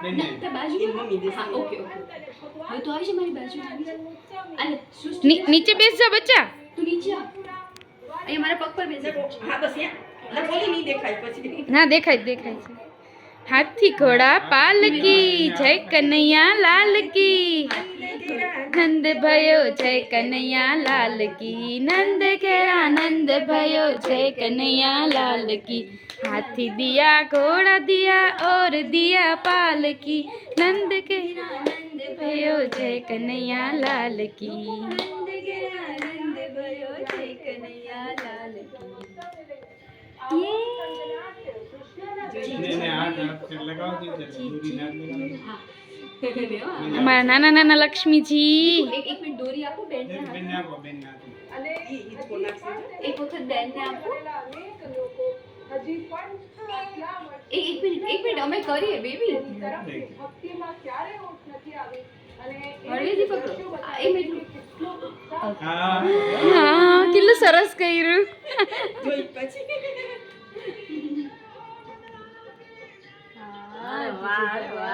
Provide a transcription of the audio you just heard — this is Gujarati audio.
ના બાજુ મમ્મી દે. હા ઓકે ઓકે. હવે તો આવી છે મારી બાજુ. અને નીચે બેસ જા બચ્ચા. તું નીચે આ. અહીંયા મારા પગ પર બેસી. હા બસ અહીંયા. ના બોલી નહીં દેખાય પછી. ના દેખાય દેખાય છે. હાથી ઘોડા પાલકી જય કનૈયા લાલ કી. નંદ ભયો જય કનૈયા લાલ કી. નંદ ઘેરા નંદ ભયો જય કનૈયા લાલ કી. हाथी दिया घोड़ा दिया और दिया पालकी. नंद घेरा नंद भयो जय कन्हैया लाल की. नंद घेरा नंद भयो जय कन्हैया लाल की. हमारा नाना नाना लक्ष्मीजी. એક મિનિટ દોરી આપો બેન ને. અને એક વખત બેન ને આપો. એક મિનિટ અમે કરીએ બેબી. હળવેથી પકડો. એક મિનિટ. હા કેટલું સરસ કર્યું. જોઈ પછી. વાહ વાહ.